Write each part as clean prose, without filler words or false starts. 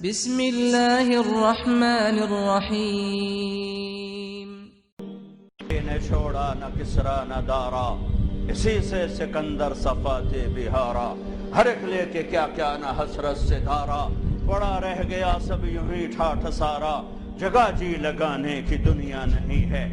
بسم اللہ الرحمن الرحیم. نے چھوڑا نہ کسرا نہ دارا، اسی سے سکندر صفات بہارا. ہر ایک لے کے کیا کیا نہ حسرت سے دھارا، پڑا رہ گیا سب یوں ہی ٹھاٹھ سارا. جگہ جی لگانے کی دنیا نہیں ہے،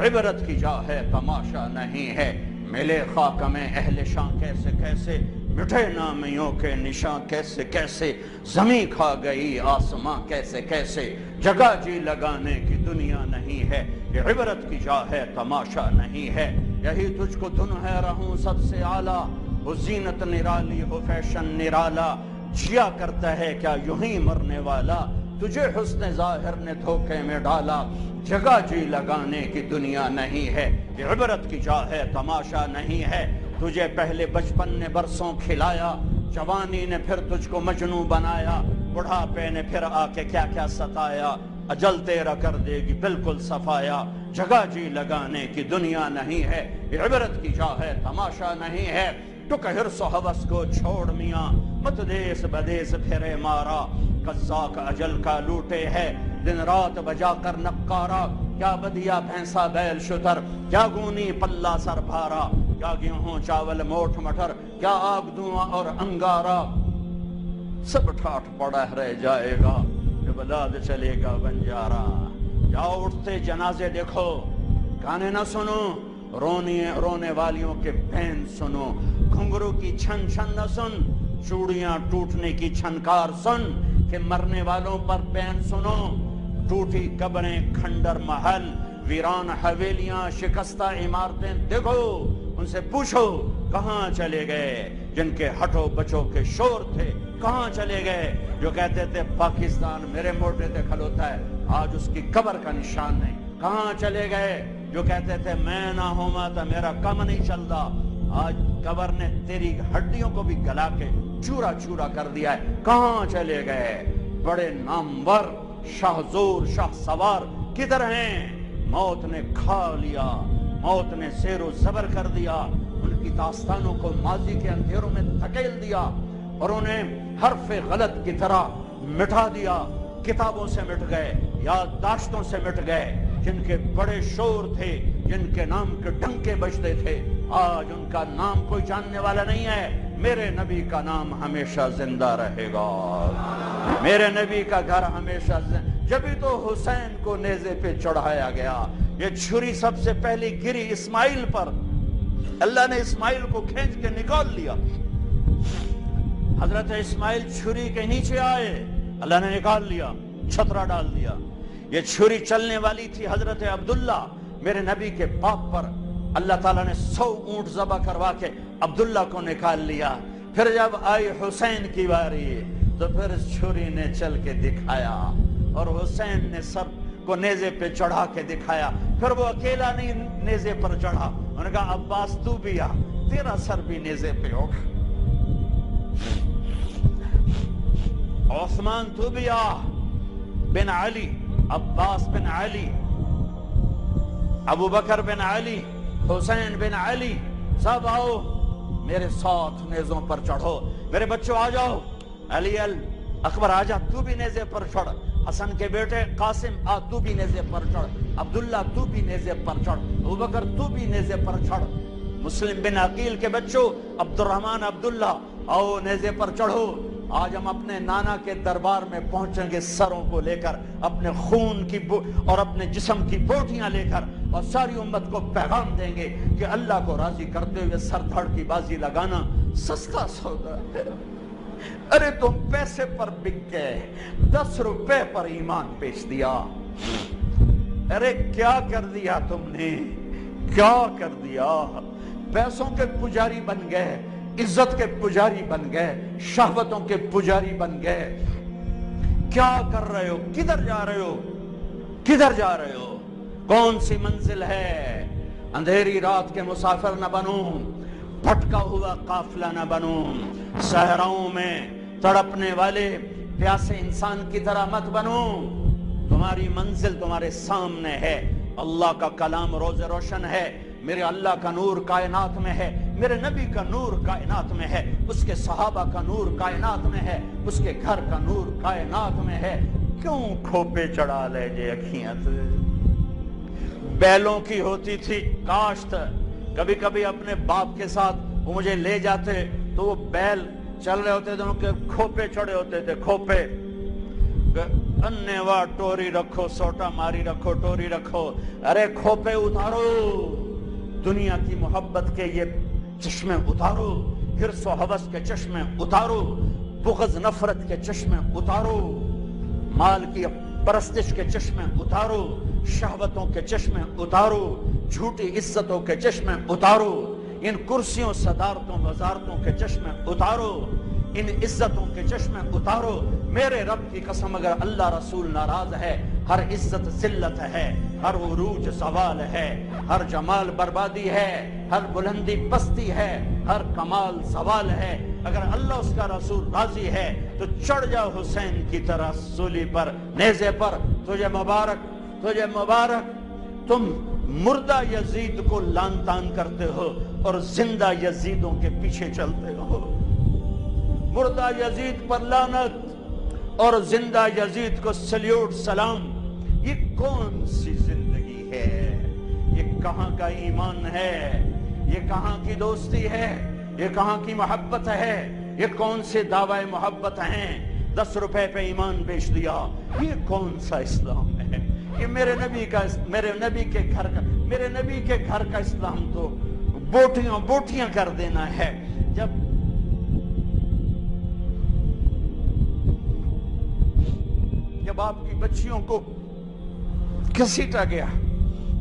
عبرت کی جا ہے تماشا نہیں ہے. ملے خاک میں اہل شاں کیسے کیسے، مٹھے نامیوں کے نشاں کیسے کیسے. زمین کھا گئی آسماں کیسے کیسے، جگہ جی لگانے کی دنیا نہیں ہے، عبرت کی جا ہے تماشا نہیں ہے. یہی تجھ کو دن ہے رہوں سب سے اعلیٰ، وہ زینت نرالی ہو فیشن نرالا. جیا کرتا ہے کیا یوں ہی مرنے والا، تجھے حسن ظاہر نے دھوکے میں ڈالا. جگہ جی لگانے کی دنیا نہیں ہے، عبرت کی جا ہے تماشا نہیں ہے. تجھے پہلے بچپن نے برسوں کھلایا، جوانی نے پھر تجھ کو مجنوں بنایا، بڑھاپے نے پھر آ کے کیا کیا ستایا. اجل تیرا کر دے گی بالکل صفایا. جگہ جی لگانے کی دنیا نہیں ہے، عبرت کی جا ہے تماشا نہیں ہے. تو کہ حرص و ہوس کو چھوڑ میاں، مت دیس بدیس پھرے مارا. قزاق اجل کا لوٹے ہے، دن رات بجا کر نقارا. کیا بدیا بھینسا بیل شتر، کیا گونی پلہ سر بھارا. کیا گیہوں چاول موٹھ مٹر، کیا آگ دھواں اور انگارا. سب ٹھاٹھ پڑا رہ جائے گا، جب لاد چلے گا بنجارا. جاؤ اٹھتے جنازے دیکھو، گانے نہ سنو، رونے والیوں کے بین سنو. گھنگرو کی چھن چھن نہ سن، چوڑیاں ٹوٹنے کی چھنکار سن. کہ مرنے والوں پر بین سنو، ٹوٹی قبریں کھنڈر محل، ویران حویلیاں شکستہ عمارتیں دیکھو. ان سے پوچھو کہاں چلے گئے جن کے ہٹو بچوں کے شور تھے، کہاں چلے گئے جو کہتے تھے پاکستان میرے موڈے تے کھلوتا ہے، آج اس کی قبر کا نشان نہیں. کہاں چلے گئے جو کہتے تھے میں نہ ہوما تو میرا کم نہیں چلتا، آج قبر نے تیری ہڈیوں کو بھی گلا کے چورا چورا کر دیا ہے. کہاں چلے گئے بڑے نامور شاہ زور شاہ سوار کدھر ہیں؟ موت نے کھا لیا، موت نے زیر و زبر کر دیا، ان کی داستانوں کو ماضی کے اندھیروں میں دھکیل دیا اور انہیں حرف غلط کی طرح مٹا دیا. کتابوں سے مٹ گئے، یادداشتوں سے مٹ گئے. جن کے بڑے شور تھے، جن کے نام کے ڈنکے بجتے تھے، آج ان کا نام کوئی جاننے والا نہیں ہے. میرے نبی کا نام ہمیشہ زندہ رہے گا، میرے نبی کا گھر ہمیشہ زندہ. جبھی تو حسین کو نیزے پہ چڑھایا گیا. یہ چھری سب سے پہلی گری اسماعیل پر، اللہ نے اسماعیل کو کھینچ کے نکال لیا. حضرت اسماعیل چھری کے نیچے آئے، اللہ نے نکال لیا، چھترا ڈال دیا. یہ چھری چلنے والی تھی حضرت عبداللہ میرے نبی کے باپ پر. اللہ تعالیٰ نے 100 اونٹ ذبح کروا کے عبداللہ کو نکال لیا. پھر جب آئی حسین کی باری تو پھر چھری نے چل کے دکھایا اور حسین نے سب کو نیزے پہ چڑھا کے دکھایا. پھر وہ اکیلا نہیں نیزے پر چڑھا، انہوں نے کہا عباس تو بھی آ، تیرا سر بھی نیزے پہ اٹھ. عثمان تو بھی آ، بن علی، عباس بن علی، ابو بکر بن علی، حسین بن علی، سب آؤ میرے ساتھ نیزوں پر چڑھو. میرے بچوں آ جاؤ، علی اکبر آ جا، تو بھی نیزے پر چڑھ. حسن کے بیٹے قاسم آ، تو بھی نیزے پر چڑھ. عبداللہ تو بھی نیزے پر چڑھ. ابو بکر تو بھی نیزے پر چڑھ. مسلم بن عقیل کے بچوں عبد الرحمن عبداللہ آؤ نیزے پر چڑھو. آج ہم اپنے نانا کے دربار میں پہنچیں گے سروں کو لے کر، اپنے خون کی اور اپنے جسم کی بوٹیاں لے کر، اور ساری امت کو پیغام دیں گے کہ اللہ کو راضی کرتے ہوئے سر دھڑ کی بازی لگانا سستا سودا ہے. ارے تم پیسے پر بک گئے، 10 روپے پر ایمان بیچ دیا. ارے کیا کر دیا تم نے، کیا کر دیا؟ پیسوں کے پجاری بن گئے، عزت کے پجاری بن گئے، شہوتوں کے پجاری بن گئے. کیا کر رہے ہو؟ کدھر جا رہے ہو؟ کدھر جا رہے ہو؟ کون سی منزل ہے؟ اندھیری رات کے مسافر نہ بنو، بھٹکا ہوا قافلہ نہ بنو. صحراؤں میں تڑپنے والے پیاسے انسان کی طرح مت بنو. تمہاری منزل تمہارے سامنے ہے. اللہ کا کلام روز روشن ہے، میرے اللہ کا نور کائنات میں ہے. میرے نبی کا نور کائنات میں ہے، اس کے صحابہ کا نور کائنات میں ہے، اس کے گھر کا نور کائنات میں ہے، کیوں کھوپے چڑھا لے جے اکھیاں تے؟ بیلوں کی ہوتی تھی کاشت، کبھی کبھی اپنے باپ کے ساتھ وہ مجھے لے جاتے تو وہ بیل چل رہے ہوتے تھے، ان کے کھوپے چڑھے ہوتے تھے، کھوپے انیوا ٹوری رکھو، سوٹا ماری رکھو، ٹوری رکھو، ارے کھوپے اتارو، دنیا کی محبت کے یہ چشمے اتارو، حرص و حوث کے چشمے اتارو، بغض نفرت کے چشمے اتارو، مال کی پرستش کے چشمے اتارو، شہوتوں کے چشمے اتارو، جھوٹی عزتوں کے چشمے اتارو، ان کرسیوں صدارتوں وزارتوں کے چشمے اتارو، ان عزتوں کے چشمے اتارو۔ میرے رب کی قسم اگر اللہ رسول ناراض ہے، ہر عزت ذلت ہے، ہر عروج زوال ہے، ہر جمال بربادی ہے، ہر بلندی پستی ہے، ہر کمال زوال ہے۔ اگر اللہ اس کا رسول راضی ہے تو چڑھ جاؤ حسین کی طرح سولی پر، نیزے پر، تجھے مبارک، تجھے مبارک۔ تم مردہ یزید کو لان تان کرتے ہو اور زندہ یزیدوں کے پیچھے چلتے ہو۔ مردہ یزید پر لعنت اور زندہ یزید کو سلیوٹ سلام۔ یہ کون سی زندگی ہے؟ یہ کہاں کا ایمان ہے؟ یہ کہاں کی دوستی ہے؟ یہ کہاں کی محبت ہے؟ یہ کون سے دعوی محبت ہیں؟ 10 روپے پہ ایمان بیچ دیا، یہ کون سا اسلام ہے؟ یہ میرے نبی کے گھر کا اسلام تو بوٹیاں کر دینا ہے۔ جب آپ کی بچیوں کو گھسیٹا گیا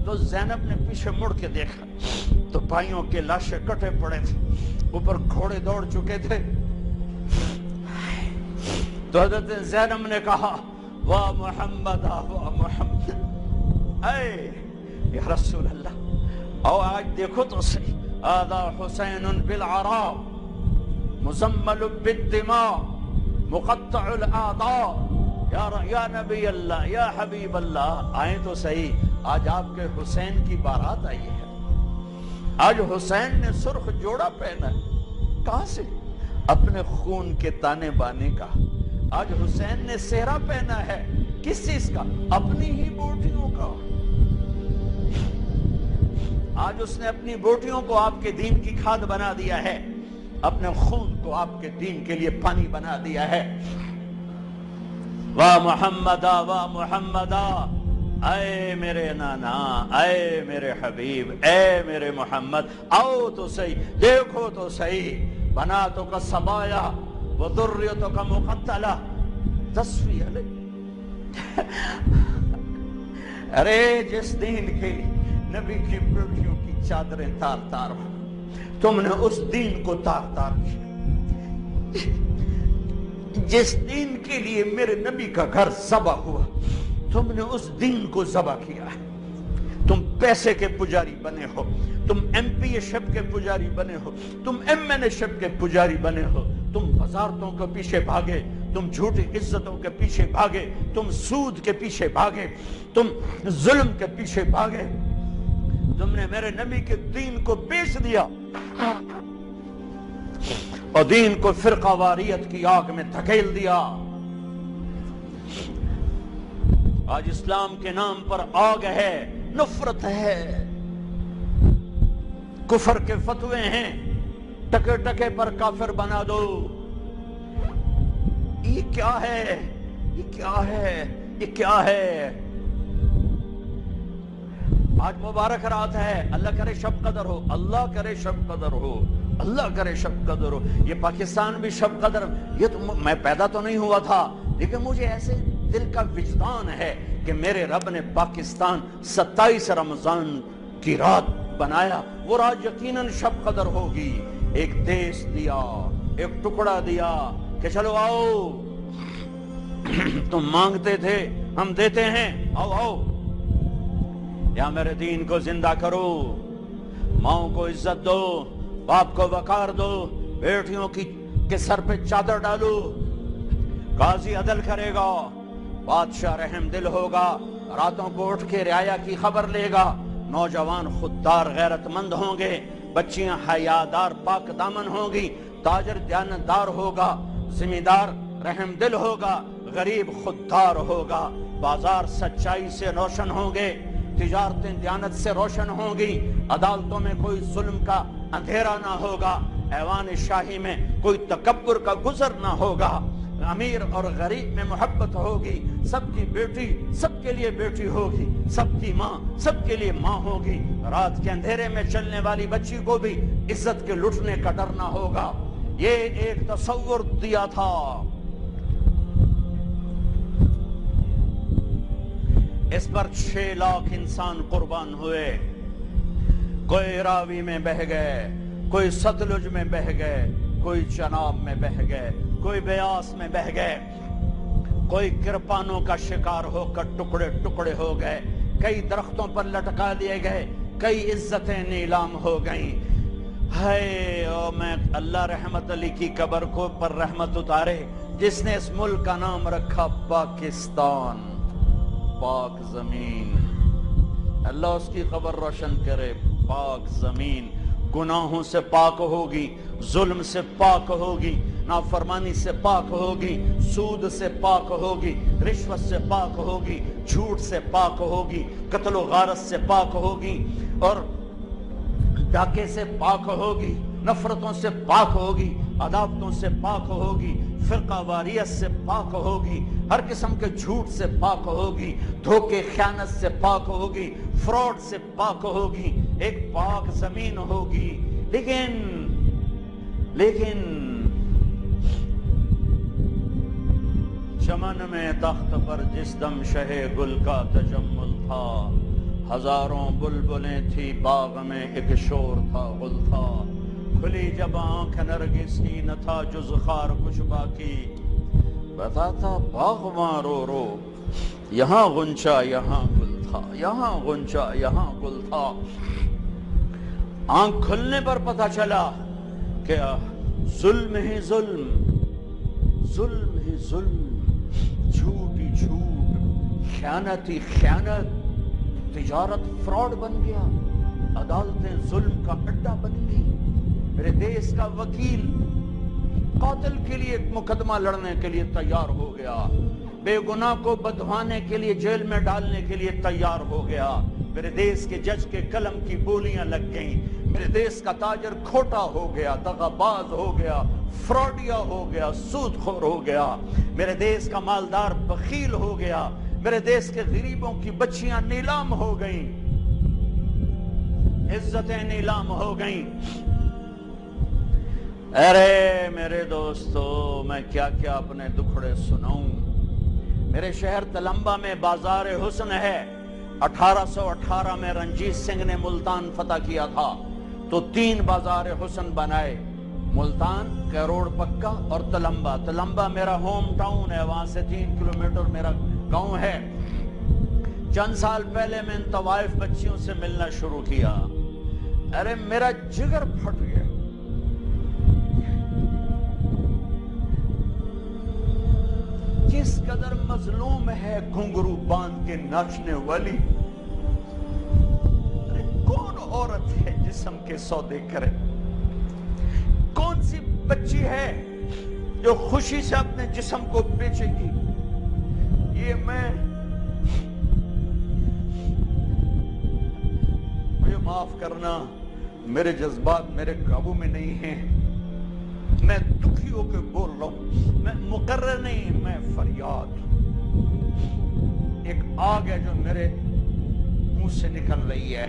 تو زینب نے پیچھے مڑ کے دیکھا تو بھائیوں کے لاشیں کٹے پڑے تھے، اوپر گھوڑے دوڑ چکے تھے۔ تو حضرت زینب نے کہا واہ محمد واہ محمد، اے یا رسول اللہ، او آج دیکھو تو صحیح، آذا حسین بالعراء مزمل بالدماء مقطع الاعضاء، یا نبی اللہ، یا حبیب اللہ، آئیں تو صحیح، آج آپ کے حسین کی بارات آئی ہے۔ آج حسین نے سرخ جوڑا پہنا ہے، کہاں سے؟ اپنے خون کے تانے بانے کا۔ آج حسین نے سہرا پہنا ہے، کس چیز کا؟ اپنی ہی بوٹیوں کا۔ آج اس نے اپنی بوٹیوں کو آپ کے دین کی کھاد بنا دیا ہے، اپنے خون کو آپ کے دین کے لیے پانی بنا دیا ہے۔ واہ محمدہ واہ محمدہ، اے میرے نانا، اے میرے حبیب، اے میرے محمد، آؤ تو صحیح، دیکھو تو صحیح، بناتوں کا سبایا وذریتوں کا مقتلہ تصفیہ لے۔ ارے جس دین کے لیے نبی کی بیٹیوں کی چادریں تار تار ہو، تم نے اس دین کو تار تار کیا۔ جس دین کے لیے میرے نبی کا گھر ذبح ہوا، تم نے اس دین کو ذبح کیا ہے۔ تم پیسے کے پجاری بنے ہو، تم ایم پی اے شپ کے پجاری بنے ہو، تم ایم این اے شپ کے پجاری بنے ہو، تم وزارتوں کے پیچھے بھاگے، تم جھوٹی عزتوں کے پیچھے بھاگے، تم سود کے پیچھے بھاگے، تم ظلم کے پیچھے بھاگے، تم نے میرے نبی کے دین کو بیچ دیا اور دین کو فرقہ واریت کی آگ میں دھکیل دیا۔ آج اسلام کے نام پر آگ ہے، نفرت ہے، کفر کے فتوے ہیں، ٹکے ٹکے پر کافر بنا دو۔ یہ کیا ہے؟ یہ کیا ہے؟ یہ کیا ہے؟ آج مبارک رات ہے، اللہ کرے شب قدر ہو، اللہ کرے شب قدر ہو، اللہ کرے شب قدر ہو۔ یہ پاکستان بھی شب قدر، یہ تو میں پیدا تو نہیں ہوا تھا، لیکن مجھے ایسے دل کا وجدان ہے کہ میرے رب نے پاکستان 27 رمضان کی رات بنایا، وہ رات یقیناً شب قدر ہوگی۔ ایک دیش دیا، ایک ٹکڑا دیا کہ چلو آؤ، تم مانگتے تھے ہم دیتے ہیں، آؤ آؤ، یا میرے دین کو زندہ کرو، ماؤں کو عزت دو، باپ کو وقار دو، بیٹیوں کے سر پہ چادر ڈالو، قاضی عدل کرے گا، بادشاہ رحم دل ہوگا، راتوں کو اٹھ کے رعایا کی خبر لے گا، نوجوان خوددار غیرت مند ہوں گے، بچیاں حیادار پاک دامن ہوں گی، تاجر دیانتدار ہوگا، زمیندار رحم دل ہوگا، غریب خوددار ہوگا، بازار سچائی سے روشن ہوں گے، تجارتیں دیانت سے روشن ہوں گی، عدالتوں میں کوئی ظلم کا اندھیرا نہ ہوگا، ایوان شاہی میں کوئی تکبر کا گزر نہ ہوگا، امیر اور غریب میں محبت ہوگی، سب کی بیٹی سب کے لیے بیٹی ہوگی، سب کی ماں سب کے لیے ماں ہوگی، رات کے اندھیرے میں چلنے والی بچی کو بھی عزت کے لٹنے کا ڈر نہ ہوگا۔ یہ ایک تصور دیا تھا۔ اس پر 6 لاکھ انسان قربان ہوئے، کوئی راوی میں بہہ گئے، کوئی ستلج میں بہہ گئے، کوئی چناب میں بہہ گئے، کوئی بیاس میں بہہ گئے، کوئی کرپانوں کا شکار ہو کر ٹکڑے ٹکڑے ہو گئے، کئی درختوں پر لٹکا دیے گئے، کئی عزتیں نیلام ہو گئیں۔ ہائے او میں اللہ رحمت علی کی قبر کو پر رحمت اتارے، جس نے اس ملک کا نام رکھا پاکستان، پاک زمین، اللہ اس کی قبر روشن کرے۔ پاک زمین گناہوں سے پاک ہوگی، ظلم سے پاک ہوگی، نافرمانی سے پاک ہوگی، سود سے پاک ہوگی، رشوت سے پاک ہوگی، جھوٹ سے پاک ہوگی، قتل و غارت سے پاک ہوگی، اور ڈاکے سے پاک ہوگی، نفرتوں سے پاک ہوگی، عداوتوں سے پاک ہوگی، فرقہ واریت سے پاک ہوگی، ہر قسم کے جھوٹ سے پاک ہوگی، دھوکے خیانت سے پاک ہوگی، فراڈ سے پاک ہوگی، ایک پاک زمین ہوگی۔ لیکن چمن میں تخت پر جس دم شہ گل کا تجمل تھا، ہزاروں بلبلیں تھی باغ میں ایک شور تھا غل تھا، کھلی جب آنکھ نرگس ہی نہ تھا جز خار کچھ باقی، بتاتا باغ ماں رو رو یہاں غنچہ یہاں گل تھا، یہاں غنچہ یہاں گل تھا۔ آنکھ کھلنے پر پتہ چلا کہ ظلم ہی ظلم، ظلم ہی ظلم، جھوٹ ہی جھوٹ، خیانت ہی خیانت، تجارت فراڈ بن گیا، عدالتیں ظلم کا اڈا بن گئی۔ میرے دیس کا وکیل قاتل کے لیے ایک مقدمہ لڑنے کے لیے تیار ہو گیا، بے گناہ کو بدھوانے کے لیے جیل میں ڈالنے کے لیے تیار ہو گیا۔ میرے دیس کے جج کے قلم کی بولیاں لگ گئیں، میرے دیس کا تاجر کھوٹا ہو گیا، دغاباز ہو گیا، فراڈیا ہو گیا، سود خور ہو گیا، میرے دیس کا مالدار بخیل ہو گیا، میرے دیس کے غریبوں کی بچیاں نیلام ہو گئیں، عزتیں نیلام ہو گئیں۔ ارے میرے دوستو، میں کیا کیا اپنے دکھڑے سناؤں۔ میرے شہر تلمبا میں بازار حسن ہے۔ 1818 میں رنجیت سنگھ نے ملتان فتح کیا تھا تو 3 بازار حسن بنائے، ملتان، کیروڑ پکا اور تلمبا۔ تلمبا میرا ہوم ٹاؤن ہے، وہاں سے 3 کلومیٹر میرا گاؤں ہے۔ چند سال پہلے میں ان طوائف بچیوں سے ملنا شروع کیا، ارے میرا جگر پھٹ گیا۔ جس قدر مظلوم ہے گھنگرو باندھ کے ناچنے والی، کون عورت ہے جسم کے سودے کرے؟ کون سی بچی ہے جو خوشی سے اپنے جسم کو بیچے گی؟ یہ مجھے معاف کرنا، میرے جذبات میرے قابو میں نہیں ہیں، میں دکھی ہو کے بول رہا ہوں، میں مقرر نہیں، میں فریاد۔ ایک آگ ہے جو میرے منہ سے نکل رہی ہے،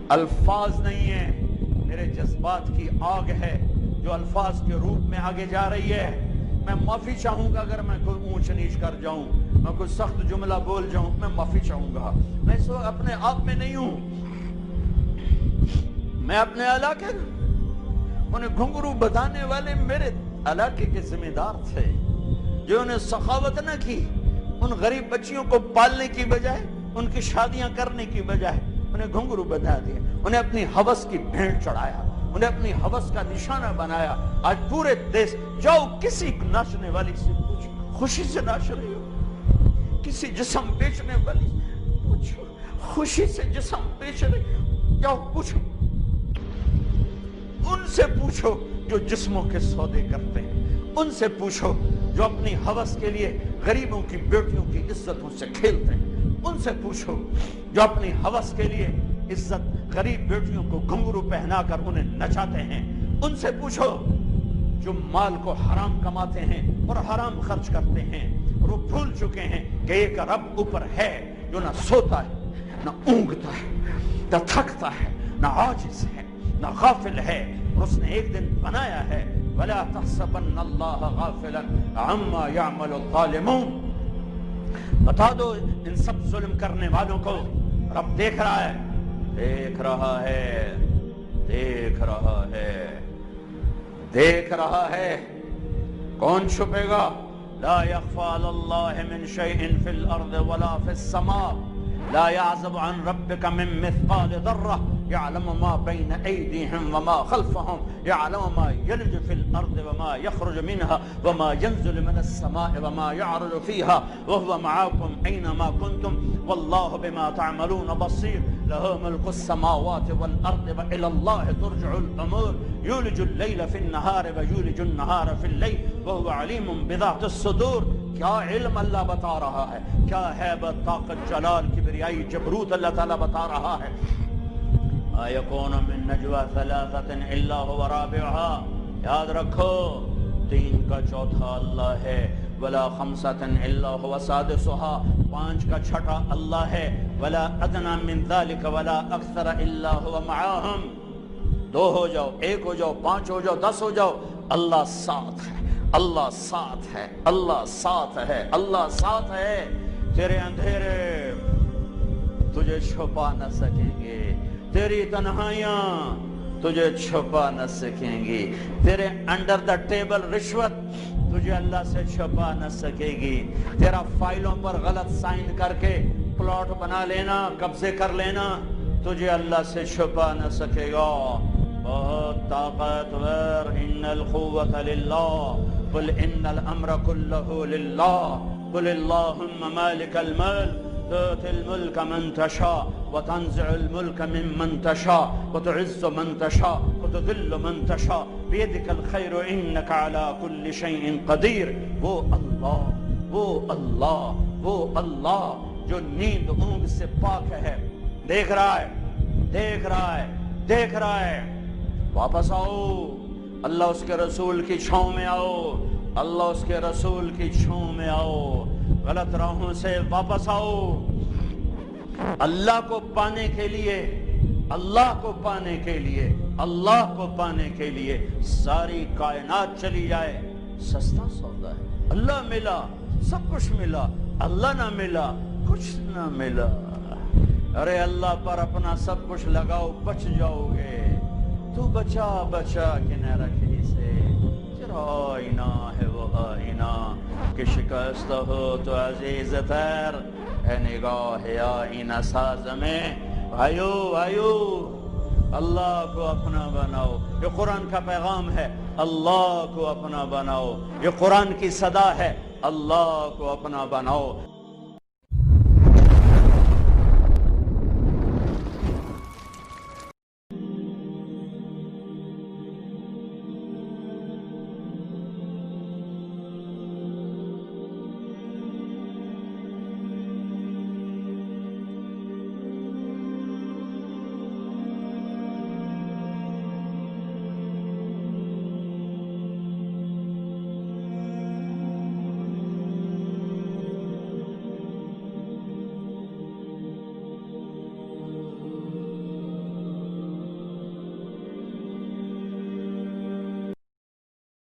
الفاظ نہیں ہے، میرے جذبات کی آگ ہے جو الفاظ کے روپ میں آگے جا رہی ہے۔ میں معافی چاہوں گا اگر میں کوئی اونچ نیچ کر جاؤں، میں کوئی سخت جملہ بول جاؤں، میں معافی چاہوں گا۔ میں اس وقت اپنے آپ میں نہیں ہوں، میں اپنے علاقے، انہیں گھنگرو بتانے والے میرے علاقے کے ذمہ دار تھے، جو انہیں سخاوت نہ کی، ان غریب بچیوں کو پالنے کی بجائے، ان کی شادیاں کرنے کی بجائے انہیں گھنگرو بتا دیا، انہیں اپنی ہوس کی بھینٹ چڑھایا، انہیں اپنی ہوس کا نشانہ بنایا۔ آج پورے دیش جاؤ کسی ناچنے والی سے پوچھو، خوشی سے ناچ رہی ہو؟ کسی جسم بیچنے والی سے پوچھو، خوشی سے جسم بیچ رہی ہو؟ جاؤ پوچھو۔ ان سے پوچھو جو جسموں کے سودے کرتے ہیں، ان سے پوچھو جو اپنی ہوس کے لیے غریبوں کی بیٹیوں کی عزتوں سے کھیلتے ہیں، ان سے پوچھو جو اپنی ہوس کے لیے عزت غریب بیٹیوں کو گھنگرو پہنا کر انہیں نچاتے ہیں، ان سے پوچھو جو مال کو حرام کماتے ہیں اور حرام خرچ کرتے ہیں، اور وہ بھول چکے ہیں کہ ایک رب اوپر ہے جو نہ سوتا ہے، نہ اونگتا ہے، نہ تھکتا ہے، نہ عاجز ہے، نہ غافل ہے، اور اس نے ایک دن بنایا ہے۔ وَلَا تَحْسَبَنَّ اللَّهَ غَافِلًا عَمَّا يَعْمَلُ الظَّالِمُونَ۔ بتا دو ان سب ظلم کرنے والوں کو رب دیکھ رہا ہے، دیکھ رہا ہے، دیکھ رہا ہے، دیکھ رہا ہے۔ کون چھپے گا؟ لا يخفى على الله من شيء في الارض ولا في السماء، لا يعزب عن ربك من مثقال ذرة، يعلم ما بين ايديهم وما خلفهم، يعلم ما يلج في الارض وما يخرج منها وما ينزل من السماء وما يعرج فيها، وهو معكم اينما كنتم والله بما تعملون بصير، له ملك السماوات والارض والى الله ترجع الامور، يولج الليل في النهار ويولج النهار في الليل وهو عليم بذات الصدور۔ کیا علم اللہ بتا رہا ہے، کیا ہیبت، طاقت، جلال، کبریائی، جبروت اللہ تعالیٰ بتا رہا ہے۔ ما يكون من نجوى ثلاثة الا هو رابعها، یاد رکھو تین کا چوتھا اللہ ہے، ولا خمسة الا هو سادسها، پانچ کا چھٹا اللہ ہے، ولا ادنى من ذلك ولا اکثر الا هو معاهم، دو ہو جاؤ، ایک ہو جاؤ، پانچ ہو جاؤ، 10 ہو جاؤ، اللہ ساتھ ہے، اللہ ساتھ ہے، اللہ ساتھ ہے، اللہ ساتھ ہے۔ تیرے اندھیرے تجھے چھپا نہ سکیں گے، تیری تنہائیاں تجھے چھپا نہ سکیں گی، تیرے انڈر دا ٹیبل رشوت تجھے اللہ سے چھپا نہ سکے گی، تیرا فائلوں پر غلط سائن کر کے پلاٹ بنا لینا، قبضے کر لینا تجھے اللہ سے چھپا نہ سکے گا۔ بہت طاقتور، ان القوة للہ، قل ان الامر كله للہ، قل اللہم مالک الملک تؤتی الملک من تشاء وتنزع الملک ممن تشاء وتعز من تشاء وتذل من تشاء بیدک الخیر انک علی کل شیء قدیر۔ وہ اللہ، وہ اللہ، وہ اللہ جو نیند اونگ سے پاک ہے، دیکھ رہا ہے، دیکھ رہا ہے، دیکھ رہا ہے۔ واپس آؤ، اللہ اس کے رسول کی چھاؤں میں آؤ، اللہ اس کے رسول کی چھاؤں میں آؤ، غلط راہوں سے واپس آؤ۔ اللہ کو پانے کے لیے، اللہ کو پانے کے لیے، اللہ کو پانے کے لیے ساری کائنات چلی جائے، سستا سودا ہے۔ اللہ ملا، سب کچھ ملا، اللہ نہ ملا، کچھ نہ ملا۔ ارے اللہ پر اپنا سب کچھ لگاؤ، بچ جاؤ گے۔ تو بچا بچا کے نہ رکھی سے، تیرا آئینہ ہے وہ آئینہ کہ شکست ہو تو عزیز تر ہے نگاہ آئینہ ساز میں۔ بھائیو بھائیو، اللہ کو اپنا بناؤ، یہ قرآن کا پیغام ہے، اللہ کو اپنا بناؤ، یہ قرآن کی صدا ہے، اللہ کو اپنا بناؤ۔